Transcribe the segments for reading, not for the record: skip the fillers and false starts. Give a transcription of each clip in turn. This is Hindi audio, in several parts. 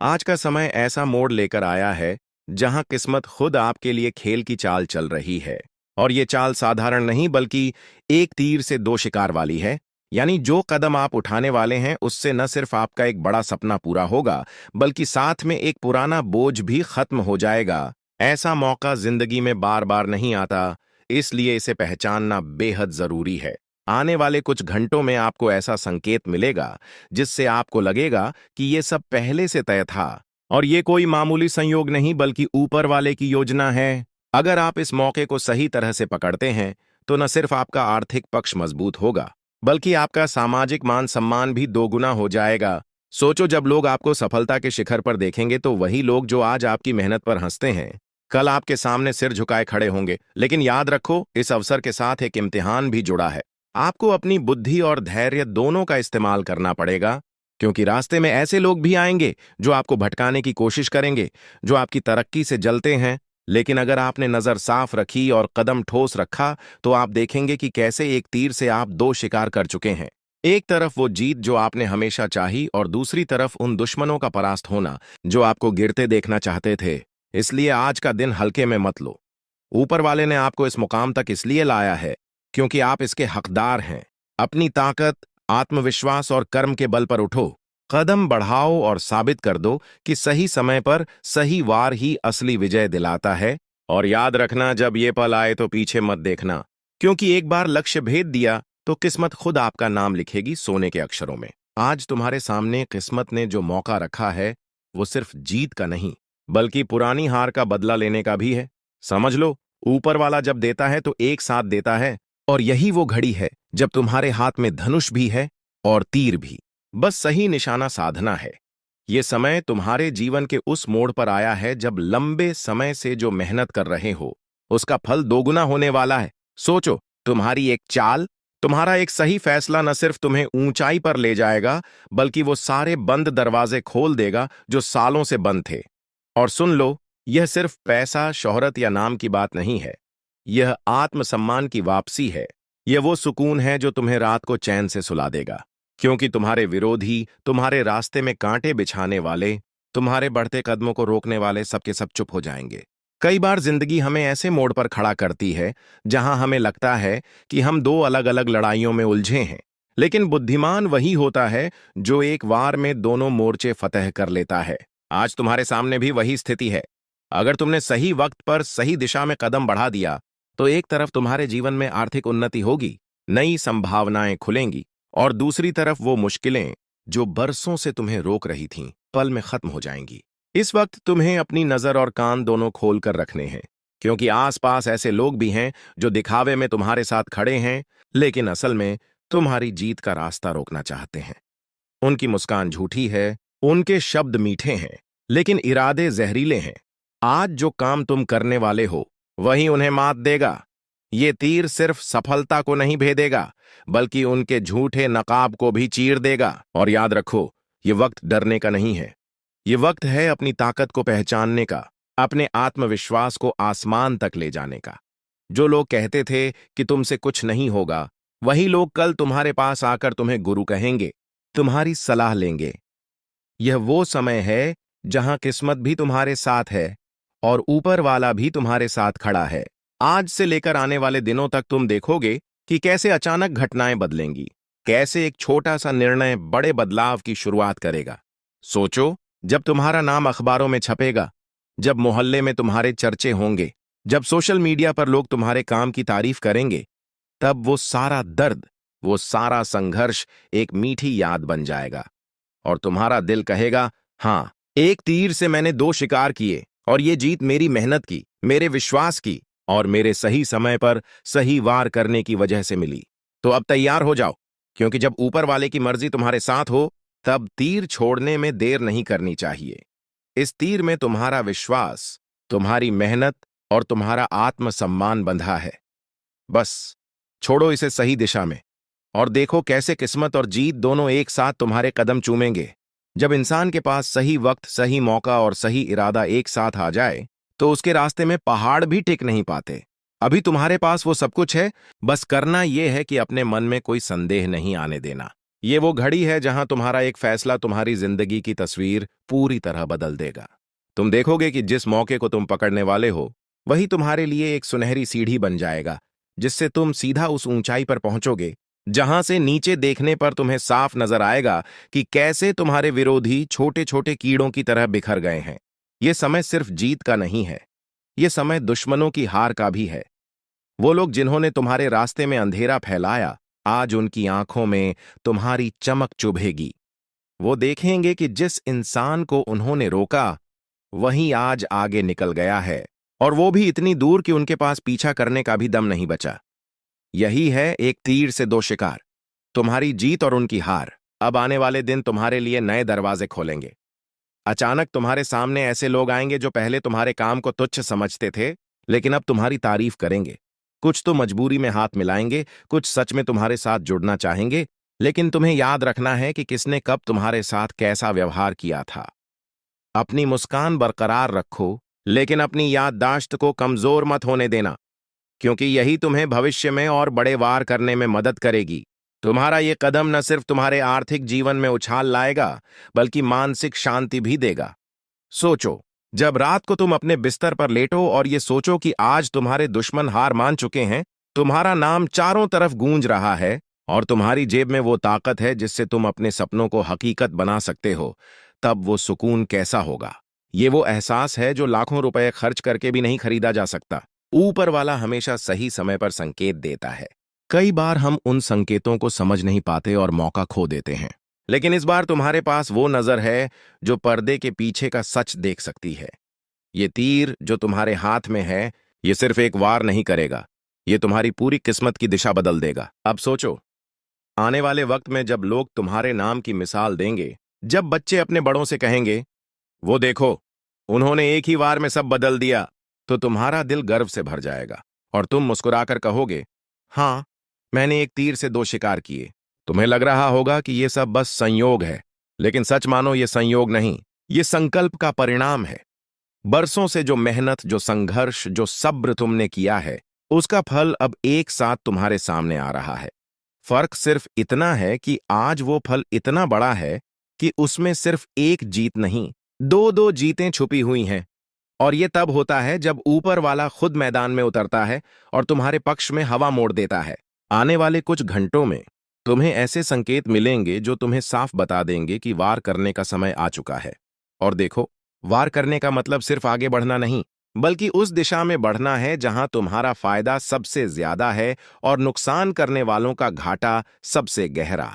आज का समय ऐसा मोड़ लेकर आया है जहां किस्मत खुद आपके लिए खेल की चाल चल रही है। और ये चाल साधारण नहीं बल्कि एक तीर से दो शिकार वाली है। यानी जो कदम आप उठाने वाले हैं उससे न सिर्फ आपका एक बड़ा सपना पूरा होगा, बल्कि साथ में एक पुराना बोझ भी खत्म हो जाएगा। ऐसा मौका जिंदगी में बार बार नहीं आता, इसलिए इसे पहचानना बेहद जरूरी है। आने वाले कुछ घंटों में आपको ऐसा संकेत मिलेगा जिससे आपको लगेगा कि ये सब पहले से तय था और ये कोई मामूली संयोग नहीं बल्कि ऊपर वाले की योजना है। अगर आप इस मौके को सही तरह से पकड़ते हैं तो न सिर्फ आपका आर्थिक पक्ष मजबूत होगा, बल्कि आपका सामाजिक मान सम्मान भी दोगुना हो जाएगा। सोचो, जब लोग आपको सफलता के शिखर पर देखेंगे तो वही लोग जो आज आपकी मेहनत पर हंसते हैं कल आपके सामने सिर झुकाए खड़े होंगे। लेकिन याद रखो, इस अवसर के साथ एक इम्तिहान भी जुड़ा है। आपको अपनी बुद्धि और धैर्य दोनों का इस्तेमाल करना पड़ेगा, क्योंकि रास्ते में ऐसे लोग भी आएंगे जो आपको भटकाने की कोशिश करेंगे, जो आपकी तरक्की से जलते हैं। लेकिन अगर आपने नजर साफ रखी और कदम ठोस रखा तो आप देखेंगे कि कैसे एक तीर से आप दो शिकार कर चुके हैं। एक तरफ वो जीत जो आपने हमेशा चाही और दूसरी तरफ उन दुश्मनों का परास्त होना जो आपको गिरते देखना चाहते थे। इसलिए आज का दिन हल्के में मत लो। ऊपर वाले ने आपको इस मुकाम तक इसलिए लाया है क्योंकि आप इसके हकदार हैं। अपनी ताकत, आत्मविश्वास और कर्म के बल पर उठो, कदम बढ़ाओ और साबित कर दो कि सही समय पर सही वार ही असली विजय दिलाता है। और याद रखना, जब ये पल आए तो पीछे मत देखना, क्योंकि एक बार लक्ष्य भेद दिया तो किस्मत खुद आपका नाम लिखेगी सोने के अक्षरों में। आज तुम्हारे सामने किस्मत ने जो मौका रखा है वो सिर्फ जीत का नहीं बल्कि पुरानी हार का बदला लेने का भी है। समझ लो, ऊपर वाला जब देता है तो एक साथ देता है, और यही वो घड़ी है जब तुम्हारे हाथ में धनुष भी है और तीर भी। बस सही निशाना साधना है। ये समय तुम्हारे जीवन के उस मोड़ पर आया है जब लंबे समय से जो मेहनत कर रहे हो उसका फल दोगुना होने वाला है। सोचो, तुम्हारी एक चाल, तुम्हारा एक सही फैसला न सिर्फ तुम्हें ऊंचाई पर ले जाएगा बल्कि वो सारे बंद दरवाजे खोल देगा जो सालों से बंद थे। और सुन लो, यह सिर्फ पैसा, शोहरत या नाम की बात नहीं है। यह आत्मसम्मान की वापसी है। यह वो सुकून है जो तुम्हें रात को चैन से सुला देगा, क्योंकि तुम्हारे विरोधी, तुम्हारे रास्ते में कांटे बिछाने वाले, तुम्हारे बढ़ते कदमों को रोकने वाले सबके सब चुप हो जाएंगे। कई बार जिंदगी हमें ऐसे मोड़ पर खड़ा करती है जहां हमें लगता है कि हम दो अलग अलग लड़ाइयों में उलझे हैं। लेकिन बुद्धिमान वही होता है जो एक वार में दोनों मोर्चे फतह कर लेता है। आज तुम्हारे सामने भी वही स्थिति है। अगर तुमने सही वक्त पर सही दिशा में कदम बढ़ा दिया तो एक तरफ तुम्हारे जीवन में आर्थिक उन्नति होगी, नई संभावनाएं खुलेंगी, और दूसरी तरफ वो मुश्किलें जो बरसों से तुम्हें रोक रही थीं पल में खत्म हो जाएंगी। इस वक्त तुम्हें अपनी नजर और कान दोनों खोल कर रखने हैं, क्योंकि आसपास ऐसे लोग भी हैं जो दिखावे में तुम्हारे साथ खड़े हैं लेकिन असल में तुम्हारी जीत का रास्ता रोकना चाहते हैं। उनकी मुस्कान झूठी है, उनके शब्द मीठे हैं, लेकिन इरादे जहरीले हैं। आज जो काम तुम करने वाले हो वही उन्हें मात देगा। ये तीर सिर्फ सफलता को नहीं भेदेगा बल्कि उनके झूठे नकाब को भी चीर देगा। और याद रखो, ये वक्त डरने का नहीं है। ये वक्त है अपनी ताकत को पहचानने का, अपने आत्मविश्वास को आसमान तक ले जाने का। जो लोग कहते थे कि तुमसे कुछ नहीं होगा, वही लोग कल तुम्हारे पास आकर तुम्हें गुरु कहेंगे, तुम्हारी सलाह लेंगे। यह वो समय है जहां किस्मत भी तुम्हारे साथ है और ऊपर वाला भी तुम्हारे साथ खड़ा है। आज से लेकर आने वाले दिनों तक तुम देखोगे कि कैसे अचानक घटनाएं बदलेंगी, कैसे एक छोटा सा निर्णय बड़े बदलाव की शुरुआत करेगा। सोचो, जब तुम्हारा नाम अखबारों में छपेगा, जब मोहल्ले में तुम्हारे चर्चे होंगे, जब सोशल मीडिया पर लोग तुम्हारे काम की तारीफ करेंगे, तब वो सारा दर्द, वो सारा संघर्ष एक मीठी याद बन जाएगा। और तुम्हारा दिल कहेगा, हाँ, एक तीर से मैंने दो शिकार किए और ये जीत मेरी मेहनत की, मेरे विश्वास की और मेरे सही समय पर सही वार करने की वजह से मिली। तो अब तैयार हो जाओ, क्योंकि जब ऊपर वाले की मर्जी तुम्हारे साथ हो तब तीर छोड़ने में देर नहीं करनी चाहिए। इस तीर में तुम्हारा विश्वास, तुम्हारी मेहनत और तुम्हारा आत्मसम्मान बंधा है। बस छोड़ो इसे सही दिशा में और देखो कैसे किस्मत और जीत दोनों एक साथ तुम्हारे कदम चूमेंगे। जब इंसान के पास सही वक्त, सही मौका और सही इरादा एक साथ आ जाए तो उसके रास्ते में पहाड़ भी टिक नहीं पाते। अभी तुम्हारे पास वो सब कुछ है, बस करना यह है कि अपने मन में कोई संदेह नहीं आने देना। ये वो घड़ी है जहां तुम्हारा एक फैसला तुम्हारी जिंदगी की तस्वीर पूरी तरह बदल देगा। तुम देखोगे कि जिस मौके को तुम पकड़ने वाले हो वही तुम्हारे लिए एक सुनहरी सीढ़ी बन जाएगा, जिससे तुम सीधा उस ऊंचाई पर पहुंचोगे जहां से नीचे देखने पर तुम्हें साफ नजर आएगा कि कैसे तुम्हारे विरोधी छोटे छोटे कीड़ों की तरह बिखर गए हैं। ये समय सिर्फ जीत का नहीं है, ये समय दुश्मनों की हार का भी है। वो लोग जिन्होंने तुम्हारे रास्ते में अंधेरा फैलाया, आज उनकी आंखों में तुम्हारी चमक चुभेगी। वो देखेंगे कि जिस इंसान को उन्होंने रोका वही आज आगे निकल गया है, और वो भी इतनी दूर कि उनके पास पीछा करने का भी दम नहीं बचा। यही है एक तीर से दो शिकार, तुम्हारी जीत और उनकी हार। अब आने वाले दिन तुम्हारे लिए नए दरवाजे खोलेंगे। अचानक तुम्हारे सामने ऐसे लोग आएंगे जो पहले तुम्हारे काम को तुच्छ समझते थे, लेकिन अब तुम्हारी तारीफ करेंगे। कुछ तो मजबूरी में हाथ मिलाएंगे, कुछ सच में तुम्हारे साथ जुड़ना चाहेंगे, लेकिन तुम्हें याद रखना है कि किसने कब तुम्हारे साथ कैसा व्यवहार किया था। अपनी मुस्कान बरकरार रखो, लेकिन अपनी याददाश्त को कमजोर मत होने देना, क्योंकि यही तुम्हें भविष्य में और बड़े वार करने में मदद करेगी। तुम्हारा ये कदम न सिर्फ तुम्हारे आर्थिक जीवन में उछाल लाएगा, बल्कि मानसिक शांति भी देगा। सोचो, जब रात को तुम अपने बिस्तर पर लेटो और ये सोचो कि आज तुम्हारे दुश्मन हार मान चुके हैं, तुम्हारा नाम चारों तरफ गूंज रहा है और तुम्हारी जेब में वो ताकत है जिससे तुम अपने सपनों को हकीकत बना सकते हो, तब वो सुकून कैसा होगा। ये वो एहसास है जो लाखों रुपए खर्च करके भी नहीं खरीदा जा सकता। ऊपर वाला हमेशा सही समय पर संकेत देता है। कई बार हम उन संकेतों को समझ नहीं पाते और मौका खो देते हैं, लेकिन इस बार तुम्हारे पास वो नजर है जो पर्दे के पीछे का सच देख सकती है। ये तीर जो तुम्हारे हाथ में है, ये सिर्फ एक वार नहीं करेगा, ये तुम्हारी पूरी किस्मत की दिशा बदल देगा। अब सोचो, आने वाले वक्त में जब लोग तुम्हारे नाम की मिसाल देंगे, जब बच्चे अपने बड़ों से कहेंगे, वो देखो, उन्होंने एक ही वार में सब बदल दिया, तो तुम्हारा दिल गर्व से भर जाएगा और तुम मुस्कुराकर कहोगे, हाँ, मैंने एक तीर से दो शिकार किए। तुम्हें लग रहा होगा कि ये सब बस संयोग है, लेकिन सच मानो ये संयोग नहीं, ये संकल्प का परिणाम है। बरसों से जो मेहनत, जो संघर्ष, जो सब्र तुमने किया है, उसका फल अब एक साथ तुम्हारे सामने आ रहा है। फर्क सिर्फ इतना है कि आज वो फल इतना बड़ा है कि उसमें सिर्फ एक जीत नहीं, दो दो जीतें छुपी हुई हैं। और ये तब होता है जब ऊपर वाला खुद मैदान में उतरता है और तुम्हारे पक्ष में हवा मोड़ देता है। आने वाले कुछ घंटों में तुम्हें ऐसे संकेत मिलेंगे जो तुम्हें साफ बता देंगे कि वार करने का समय आ चुका है। और देखो, वार करने का मतलब सिर्फ आगे बढ़ना नहीं, बल्कि उस दिशा में बढ़ना है जहां तुम्हारा फायदा सबसे ज्यादा है और नुकसान करने वालों का घाटा सबसे गहरा।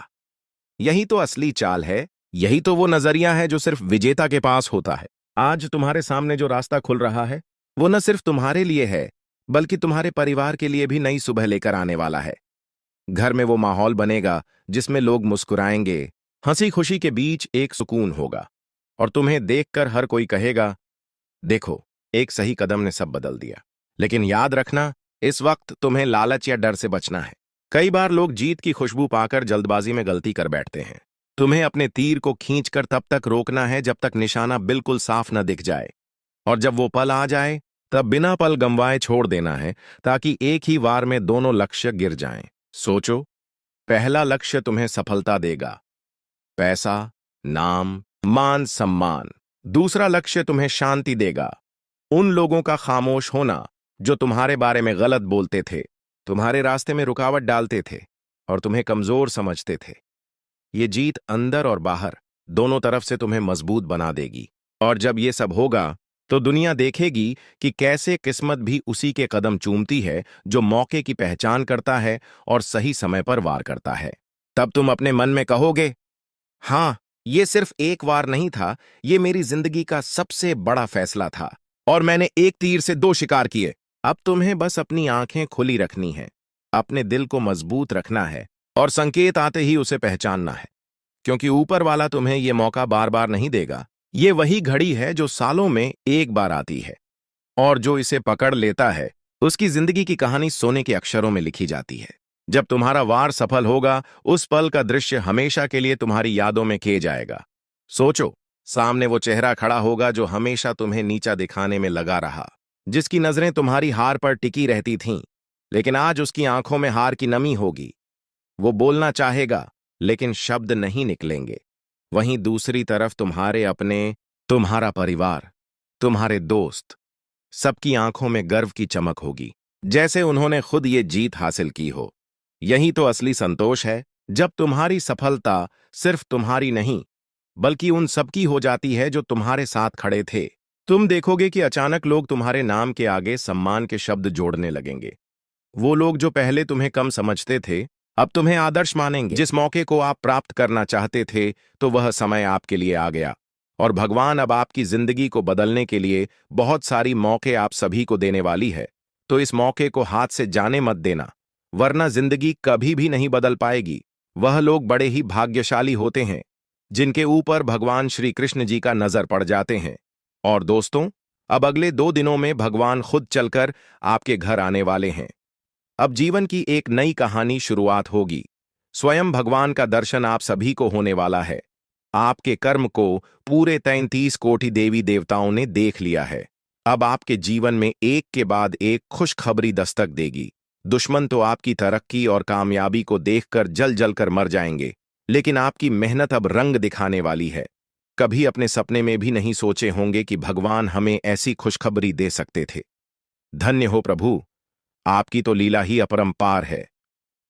यही तो असली चाल है, यही तो वो नजरिया है जो सिर्फ विजेता के पास होता है। आज तुम्हारे सामने जो रास्ता खुल रहा है, वो न सिर्फ तुम्हारे लिए है, बल्कि तुम्हारे परिवार के लिए भी नई सुबह लेकर आने वाला है। घर में वो माहौल बनेगा जिसमें लोग मुस्कुराएंगे, हंसी खुशी के बीच एक सुकून होगा, और तुम्हें देखकर हर कोई कहेगा, देखो, एक सही कदम ने सब बदल दिया। लेकिन याद रखना, इस वक्त तुम्हें लालच या डर से बचना है। कई बार लोग जीत की खुशबू पाकर जल्दबाजी में गलती कर बैठते हैं। तुम्हें अपने तीर को खींचकर तब तक रोकना है जब तक निशाना बिल्कुल साफ न दिख जाए, और जब वो पल आ जाए तब बिना पल गंवाए छोड़ देना है, ताकि एक ही वार में दोनों लक्ष्य गिर जाएं। सोचो, पहला लक्ष्य तुम्हें सफलता देगा, पैसा, नाम, मान सम्मान। दूसरा लक्ष्य तुम्हें शांति देगा, उन लोगों का खामोश होना जो तुम्हारे बारे में गलत बोलते थे, तुम्हारे रास्ते में रुकावट डालते थे और तुम्हें कमजोर समझते थे। ये जीत अंदर और बाहर दोनों तरफ से तुम्हें मजबूत बना देगी। और जब ये सब होगा तो दुनिया देखेगी कि कैसे किस्मत भी उसी के कदम चूमती है जो मौके की पहचान करता है और सही समय पर वार करता है। तब तुम अपने मन में कहोगे, हाँ, ये सिर्फ एक वार नहीं था, ये मेरी जिंदगी का सबसे बड़ा फैसला था और मैंने एक तीर से दो शिकार किए। अब तुम्हें बस अपनी आंखें खुली रखनी है, अपने दिल को मजबूत रखना है और संकेत आते ही उसे पहचानना है, क्योंकि ऊपर वाला तुम्हें ये मौका बार बार नहीं देगा। ये वही घड़ी है जो सालों में एक बार आती है, और जो इसे पकड़ लेता है उसकी जिंदगी की कहानी सोने के अक्षरों में लिखी जाती है। जब तुम्हारा वार सफल होगा, उस पल का दृश्य हमेशा के लिए तुम्हारी यादों में खो जाएगा। सोचो, सामने वो चेहरा खड़ा होगा जो हमेशा तुम्हें नीचा दिखाने में लगा रहा, जिसकी नजरें तुम्हारी हार पर टिकी रहती थीं, लेकिन आज उसकी आंखों में हार की नमी होगी। वो बोलना चाहेगा, लेकिन शब्द नहीं निकलेंगे। वहीं दूसरी तरफ तुम्हारे अपने, तुम्हारा परिवार, तुम्हारे दोस्त, सबकी आंखों में गर्व की चमक होगी, जैसे उन्होंने खुद ये जीत हासिल की हो। यही तो असली संतोष है, जब तुम्हारी सफलता सिर्फ तुम्हारी नहीं, बल्कि उन सबकी हो जाती है जो तुम्हारे साथ खड़े थे। तुम देखोगे कि अचानक लोग तुम्हारे नाम के आगे सम्मान के शब्द जोड़ने लगेंगे। वो लोग जो पहले तुम्हें कम समझते थे, अब तुम्हें आदर्श मानेंगे। जिस मौके को आप प्राप्त करना चाहते थे, तो वह समय आपके लिए आ गया। और भगवान अब आपकी जिंदगी को बदलने के लिए बहुत सारी मौके आप सभी को देने वाली है। तो इस मौके को हाथ से जाने मत देना, वरना जिंदगी कभी भी नहीं बदल पाएगी। वह लोग बड़े ही भाग्यशाली होते हैं जिनके ऊपर भगवान श्री कृष्ण जी का नजर पड़ जाते हैं। और दोस्तों, अब अगले 2 दिनों में भगवान खुद चलकर आपके घर आने वाले हैं। अब जीवन की एक नई कहानी शुरुआत होगी। स्वयं भगवान का दर्शन आप सभी को होने वाला है। आपके कर्म को पूरे 33 कोटि देवी देवताओं ने देख लिया है। अब आपके जीवन में एक के बाद एक खुशखबरी दस्तक देगी। दुश्मन तो आपकी तरक्की और कामयाबी को देखकर जल जल कर मर जाएंगे, लेकिन आपकी मेहनत अब रंग दिखाने वाली है। कभी अपने सपने में भी नहीं सोचे होंगे कि भगवान हमें ऐसी खुशखबरी दे सकते थे। धन्य हो प्रभु, आपकी तो लीला ही अपरंपार है।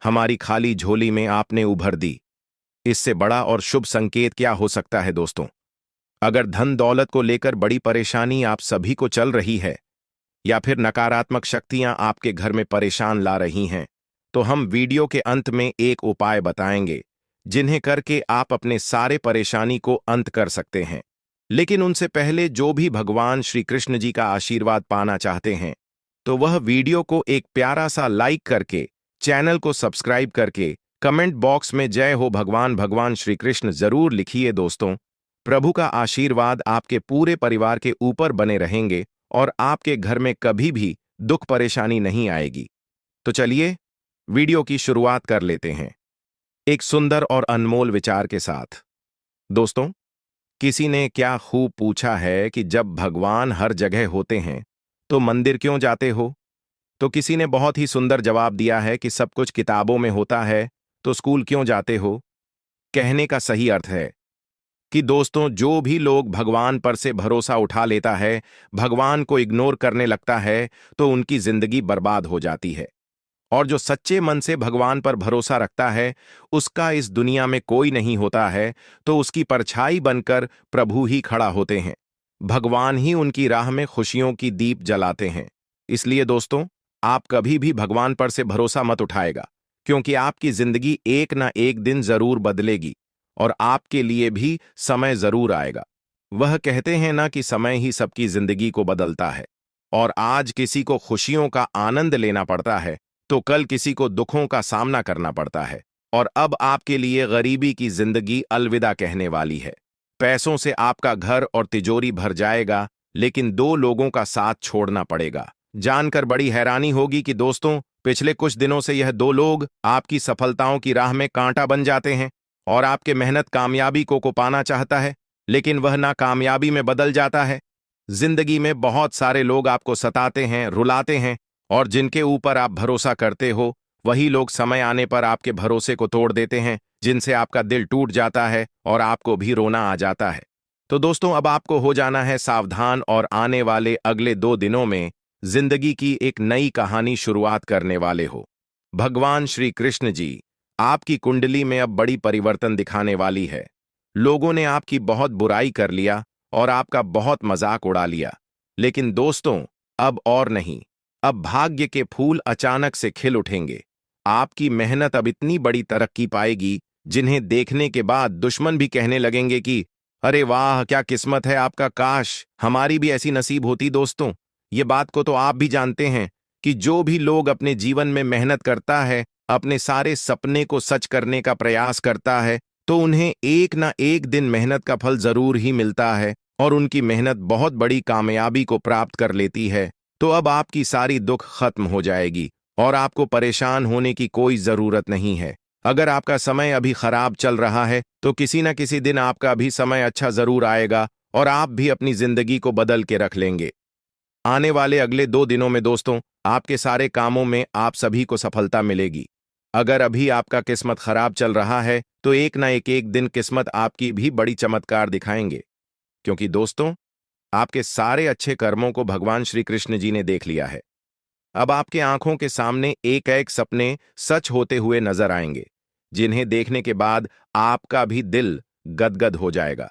हमारी खाली झोली में आपने उभर दी। इससे बड़ा और शुभ संकेत क्या हो सकता है दोस्तों? अगर धन दौलत को लेकर बड़ी परेशानी आप सभी को चल रही है, या फिर नकारात्मक शक्तियां आपके घर में परेशान ला रही हैं, तो हम वीडियो के अंत में एक उपाय बताएंगे जिन्हें करके आप अपने सारे परेशानी को अंत कर सकते हैं। लेकिन उनसे पहले जो भी भगवान श्री कृष्ण जी का आशीर्वाद पाना चाहते हैं, तो वह वीडियो को एक प्यारा सा लाइक करके, चैनल को सब्सक्राइब करके, कमेंट बॉक्स में जय हो भगवान भगवान श्री कृष्ण जरूर लिखिए दोस्तों। प्रभु का आशीर्वाद आपके पूरे परिवार के ऊपर बने रहेंगे और आपके घर में कभी भी दुख परेशानी नहीं आएगी। तो चलिए वीडियो की शुरुआत कर लेते हैं एक सुंदर और अनमोल विचार के साथ। दोस्तों, किसी ने क्या खूब पूछा है कि जब भगवान हर जगह होते हैं तो मंदिर क्यों जाते हो? तो किसी ने बहुत ही सुंदर जवाब दिया है कि सब कुछ किताबों में होता है तो स्कूल क्यों जाते हो? कहने का सही अर्थ है कि दोस्तों, जो भी लोग भगवान पर से भरोसा उठा लेता है, भगवान को इग्नोर करने लगता है, तो उनकी जिंदगी बर्बाद हो जाती है। और जो सच्चे मन से भगवान पर भरोसा रखता है, उसका इस दुनिया में कोई नहीं होता है, तो उसकी परछाई बनकर प्रभु ही खड़ा होते हैं। भगवान ही उनकी राह में खुशियों की दीप जलाते हैं। इसलिए दोस्तों, आप कभी भी भगवान पर से भरोसा मत उठाएगा, क्योंकि आपकी जिंदगी एक ना एक दिन जरूर बदलेगी और आपके लिए भी समय जरूर आएगा। वह कहते हैं ना कि समय ही सबकी जिंदगी को बदलता है, और आज किसी को खुशियों का आनंद लेना पड़ता है, तो कल किसी को दुखों का सामना करना पड़ता है। और अब आपके लिए गरीबी की जिंदगी अलविदा कहने वाली है। पैसों से आपका घर और तिजोरी भर जाएगा, लेकिन 2 लोगों का साथ छोड़ना पड़ेगा। जानकर बड़ी हैरानी होगी कि दोस्तों, पिछले कुछ दिनों से यह 2 लोग आपकी सफलताओं की राह में कांटा बन जाते हैं और आपके मेहनत कामयाबी को पाना चाहता है, लेकिन वह ना कामयाबी में बदल जाता है। जिंदगी में बहुत सारे लोग आपको सताते हैं, रुलाते हैं, और जिनके ऊपर आप भरोसा करते हो, वही लोग समय आने पर आपके भरोसे को तोड़ देते हैं, जिनसे आपका दिल टूट जाता है और आपको भी रोना आ जाता है। तो दोस्तों, अब आपको हो जाना है सावधान और आने वाले अगले 2 दिनों में जिंदगी की एक नई कहानी शुरुआत करने वाले हो। भगवान श्री कृष्ण जी आपकी कुंडली में अब बड़ी परिवर्तन दिखाने वाली है। लोगों ने आपकी बहुत बुराई कर लिया और आपका बहुत मजाक उड़ा लिया, लेकिन दोस्तों, अब और नहीं। अब भाग्य के फूल अचानक से खिल उठेंगे। आपकी मेहनत अब इतनी बड़ी तरक्की पाएगी, जिन्हें देखने के बाद दुश्मन भी कहने लगेंगे कि अरे वाह, क्या किस्मत है आपका, काश हमारी भी ऐसी नसीब होती। दोस्तों, ये बात को तो आप भी जानते हैं कि जो भी लोग अपने जीवन में मेहनत करता है, अपने सारे सपने को सच करने का प्रयास करता है, तो उन्हें एक ना एक दिन मेहनत का फल जरूर ही मिलता है और उनकी मेहनत बहुत बड़ी कामयाबी को प्राप्त कर लेती है। तो अब आपकी सारी दुख खत्म हो जाएगी और आपको परेशान होने की कोई जरूरत नहीं है। अगर आपका समय अभी खराब चल रहा है, तो किसी न किसी दिन आपका भी समय अच्छा जरूर आएगा और आप भी अपनी जिंदगी को बदल के रख लेंगे। आने वाले अगले 2 दिनों में दोस्तों, आपके सारे कामों में आप सभी को सफलता मिलेगी। अगर अभी आपका किस्मत खराब चल रहा है तो एक ना एक दिन किस्मत आपकी भी बड़ी चमत्कार दिखाएंगे। क्योंकि दोस्तों, आपके सारे अच्छे कर्मों को भगवान श्री कृष्ण जी ने देख लिया है। अब आपके आंखों के सामने एक एक सपने सच होते हुए नजर आएंगे, जिन्हें देखने के बाद आपका भी दिल गदगद हो जाएगा।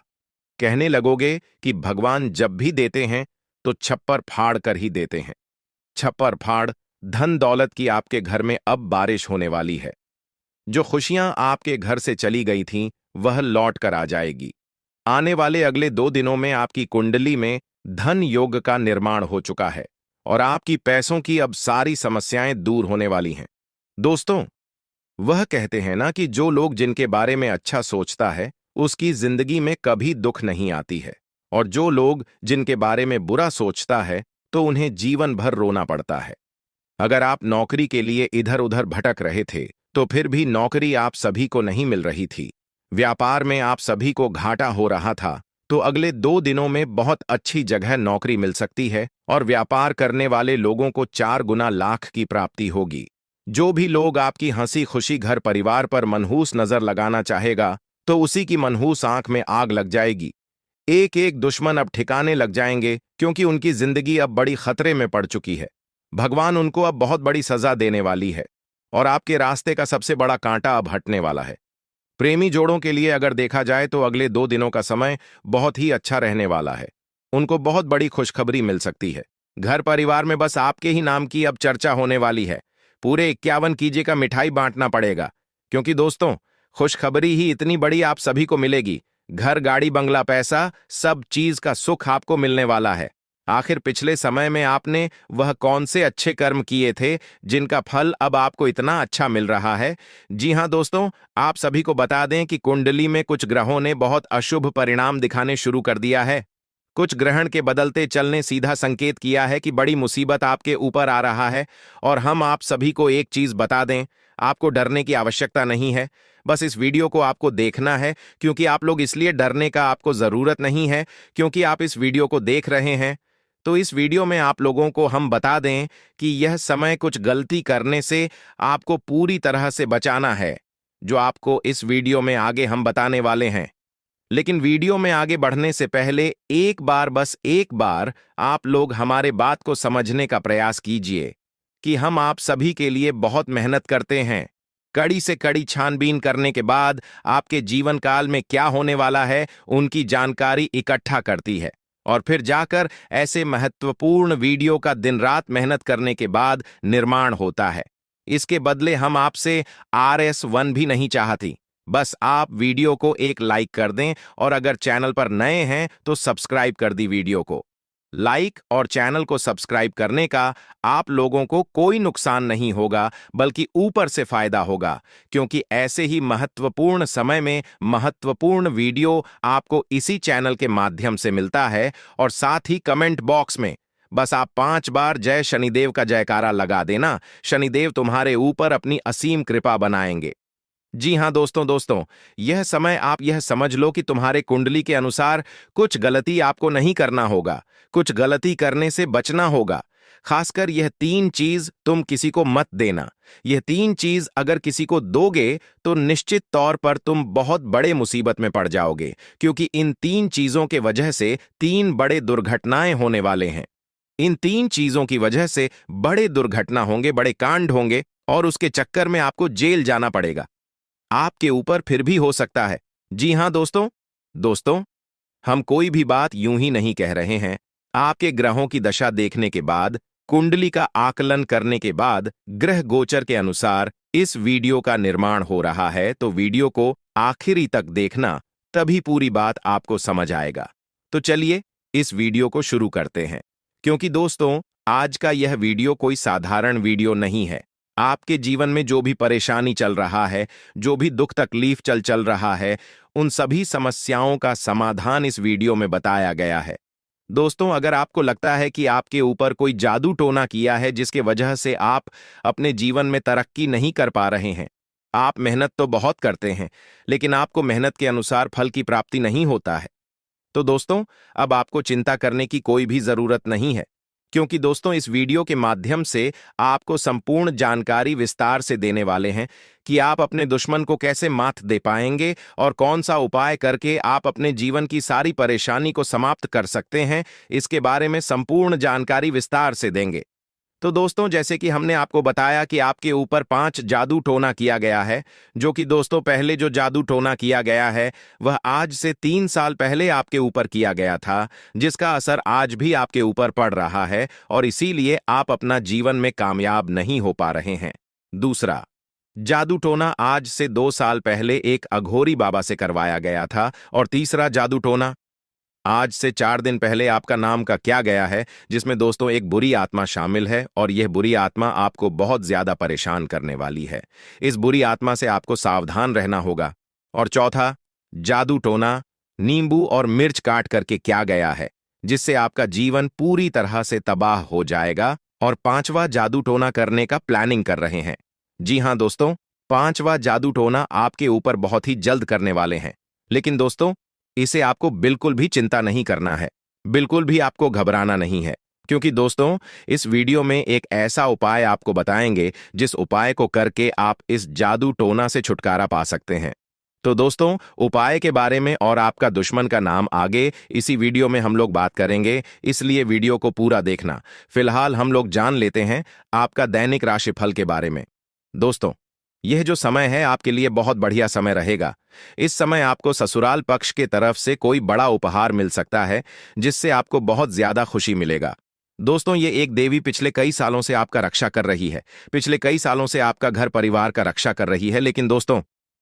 कहने लगोगे कि भगवान जब भी देते हैं तो छप्पर फाड़ कर ही देते हैं। छप्पर फाड़ धन दौलत की आपके घर में अब बारिश होने वाली है। जो खुशियां आपके घर से चली गई थीं, वह लौट कर आ जाएगी। आने वाले अगले 2 दिनों में आपकी कुंडली में धन योग का निर्माण हो चुका है और आपकी पैसों की अब सारी समस्याएं दूर होने वाली हैं। दोस्तों, वह कहते हैं ना कि जो लोग जिनके बारे में अच्छा सोचता है उसकी जिंदगी में कभी दुख नहीं आती है, और जो लोग जिनके बारे में बुरा सोचता है तो उन्हें जीवन भर रोना पड़ता है। अगर आप नौकरी के लिए इधर उधर भटक रहे थे तो फिर भी नौकरी आप सभी को नहीं मिल रही थी, व्यापार में आप सभी को घाटा हो रहा था, तो अगले 2 दिनों में बहुत अच्छी जगह नौकरी मिल सकती है और व्यापार करने वाले लोगों को 4 गुना लाख की प्राप्ति होगी। जो भी लोग आपकी हंसी खुशी घर परिवार पर मनहूस नजर लगाना चाहेगा तो उसी की मनहूस आंख में आग लग जाएगी। एक एक दुश्मन अब ठिकाने लग जाएंगे, क्योंकि उनकी जिंदगी अब बड़ी खतरे में पड़ चुकी है। भगवान उनको अब बहुत बड़ी सजा देने वाली है और आपके रास्ते का सबसे बड़ा कांटा अब हटने वाला है। प्रेमी जोड़ों के लिए अगर देखा जाए तो अगले 2 दिनों का समय बहुत ही अच्छा रहने वाला है। उनको बहुत बड़ी खुशखबरी मिल सकती है। घर परिवार में बस आपके ही नाम की अब चर्चा होने वाली है। पूरे 51 कीजे का मिठाई बांटना पड़ेगा, क्योंकि दोस्तों, खुशखबरी ही इतनी बड़ी आप सभी को मिलेगी। घर, गाड़ी, बंगला, पैसा, सब चीज का सुख आपको मिलने वाला है। आखिर पिछले समय में आपने वह कौन से अच्छे कर्म किए थे जिनका फल अब आपको इतना अच्छा मिल रहा है? जी हां दोस्तों, आप सभी को बता दें कि कुंडली में कुछ ग्रहों ने बहुत अशुभ परिणाम दिखाने शुरू कर दिया है। कुछ ग्रहण के बदलते चलने सीधा संकेत किया है कि बड़ी मुसीबत आपके ऊपर आ रहा है। और हम आप सभी को एक चीज बता दें, आपको डरने की आवश्यकता नहीं है। बस इस वीडियो को आपको देखना है, क्योंकि आप लोग इसलिए डरने का आपको जरूरत नहीं है क्योंकि आप इस वीडियो को देख रहे हैं। तो इस वीडियो में आप लोगों को हम बता दें कि यह समय कुछ गलती करने से आपको पूरी तरह से बचाना है, जो आपको इस वीडियो में आगे हम बताने वाले हैं। लेकिन वीडियो में आगे बढ़ने से पहले एक बार, बस एक बार, आप लोग हमारे बात को समझने का प्रयास कीजिए कि हम आप सभी के लिए बहुत मेहनत करते हैं। कड़ी से कड़ी छानबीन करने के बाद आपके जीवन काल में क्या होने वाला है उनकी जानकारी इकट्ठा करती है, और फिर जाकर ऐसे महत्वपूर्ण वीडियो का दिन रात मेहनत करने के बाद निर्माण होता है। इसके बदले हम आपसे RS1 भी नहीं चाहती। बस आप वीडियो को एक लाइक कर दें, और अगर चैनल पर नए हैं तो सब्सक्राइब कर दी वीडियो को। लाइक और चैनल को सब्सक्राइब करने का आप लोगों को कोई नुकसान नहीं होगा, बल्कि ऊपर से फायदा होगा, क्योंकि ऐसे ही महत्वपूर्ण समय में महत्वपूर्ण वीडियो आपको इसी चैनल के माध्यम से मिलता है। और साथ ही कमेंट बॉक्स में बस आप 5 बार जय शनिदेव का जयकारा लगा देना। शनिदेव तुम्हारे ऊपर अपनी असीम कृपा बनाएंगे। जी हां दोस्तों, यह समय आप यह समझ लो कि तुम्हारे कुंडली के अनुसार कुछ गलती आपको नहीं करना होगा, कुछ गलती करने से बचना होगा। खासकर यह 3 चीज तुम किसी को मत देना। यह 3 चीज अगर किसी को दोगे तो निश्चित तौर पर तुम बहुत बड़े मुसीबत में पड़ जाओगे, क्योंकि इन 3 चीजों के वजह से 3 बड़े दुर्घटनाएं होने वाले हैं। इन 3 चीजों की वजह से बड़े दुर्घटना होंगे, बड़े कांड होंगे, और उसके चक्कर में आपको जेल जाना पड़ेगा। आपके ऊपर फिर भी हो सकता है। जी हां दोस्तों, हम कोई भी बात यूं ही नहीं कह रहे हैं। आपके ग्रहों की दशा देखने के बाद, कुंडली का आकलन करने के बाद, ग्रह गोचर के अनुसार इस वीडियो का निर्माण हो रहा है। तो वीडियो को आखिरी तक देखना, तभी पूरी बात आपको समझ आएगा। तो चलिए इस वीडियो को शुरू करते हैं। क्योंकि दोस्तों, आज का यह वीडियो कोई साधारण वीडियो नहीं है। आपके जीवन में जो भी परेशानी चल रहा है, जो भी दुख तकलीफ चल रहा है, उन सभी समस्याओं का समाधान इस वीडियो में बताया गया है। दोस्तों, अगर आपको लगता है कि आपके ऊपर कोई जादू टोना किया है जिसके वजह से आप अपने जीवन में तरक्की नहीं कर पा रहे हैं, आप मेहनत तो बहुत करते हैं लेकिन आपको मेहनत के अनुसार फल की प्राप्ति नहीं होता है, तो दोस्तों, अब आपको चिंता करने की कोई भी जरूरत नहीं है, क्योंकि दोस्तों इस वीडियो के माध्यम से आपको संपूर्ण जानकारी विस्तार से देने वाले हैं कि आप अपने दुश्मन को कैसे मात दे पाएंगे और कौन सा उपाय करके आप अपने जीवन की सारी परेशानी को समाप्त कर सकते हैं। इसके बारे में संपूर्ण जानकारी विस्तार से देंगे। तो दोस्तों जैसे कि हमने आपको बताया कि आपके ऊपर 5 जादू टोना किया गया है, जो कि दोस्तों पहले जो जादू टोना किया गया है वह आज से 3 साल पहले आपके ऊपर किया गया था, जिसका असर आज भी आपके ऊपर पड़ रहा है और इसीलिए आप अपना जीवन में कामयाब नहीं हो पा रहे हैं। दूसरा जादू टोना आज से 2 साल पहले एक अघोरी बाबा से करवाया गया था। और तीसरा जादू टोना आज से 4 दिन पहले आपका नाम का क्या गया है, जिसमें दोस्तों एक बुरी आत्मा शामिल है और यह बुरी आत्मा आपको बहुत ज्यादा परेशान करने वाली है। इस बुरी आत्मा से आपको सावधान रहना होगा। और चौथा जादू टोना नींबू और मिर्च काट करके क्या गया है, जिससे आपका जीवन पूरी तरह से तबाह हो जाएगा। और 5वां जादू टोना करने का प्लानिंग कर रहे हैं। जी हां दोस्तों, 5वां जादू टोना आपके ऊपर बहुत ही जल्द करने वाले हैं। लेकिन दोस्तों इसे आपको बिल्कुल भी चिंता नहीं करना है, बिल्कुल भी आपको घबराना नहीं है, क्योंकि दोस्तों इस वीडियो में एक ऐसा उपाय आपको बताएंगे जिस उपाय को करके आप इस जादू टोना से छुटकारा पा सकते हैं। तो दोस्तों उपाय के बारे में और आपका दुश्मन का नाम आगे इसी वीडियो में हम लोग बात करेंगे, इसलिए वीडियो को पूरा देखना। फिलहाल हम लोग जान लेते हैं आपका दैनिक राशिफल के बारे में। दोस्तों यह जो समय है आपके लिए बहुत बढ़िया समय रहेगा। इस समय आपको ससुराल पक्ष के तरफ से कोई बड़ा उपहार मिल सकता है, जिससे आपको बहुत ज्यादा खुशी मिलेगा। दोस्तों ये एक देवी पिछले कई सालों से आपका रक्षा कर रही है, पिछले कई सालों से आपका घर परिवार का रक्षा कर रही है। लेकिन दोस्तों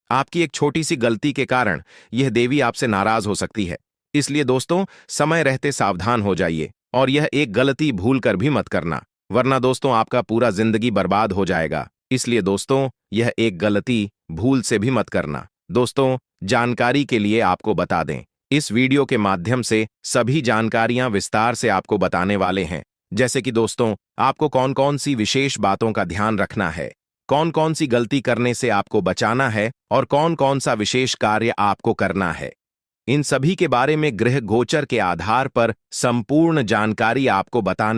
आपकी एक छोटी सी गलती के कारण यह देवी आपसे नाराज हो सकती है। इसलिए दोस्तों समय रहते सावधान हो जाइए और यह एक गलती भूल कर भी मत करना, वरना दोस्तों आपका पूरा जिंदगी बर्बाद हो जाएगा। इसलिए दोस्तों यह एक गलती भूल से भी मत करना। दोस्तों जानकारी के लिए आपको बता दें, इस वीडियो के माध्यम से सभी जानकारियां विस्तार से आपको बताने वाले हैं, जैसे कि दोस्तों आपको कौन कौन सी विशेष बातों का ध्यान रखना है, कौन कौन सी गलती करने से आपको बचाना है और कौन कौन सा विशेष कार्य आपको करना है। इन सभी के बारे में ग्रह गोचर के आधार पर संपूर्ण जानकारी आपको बताने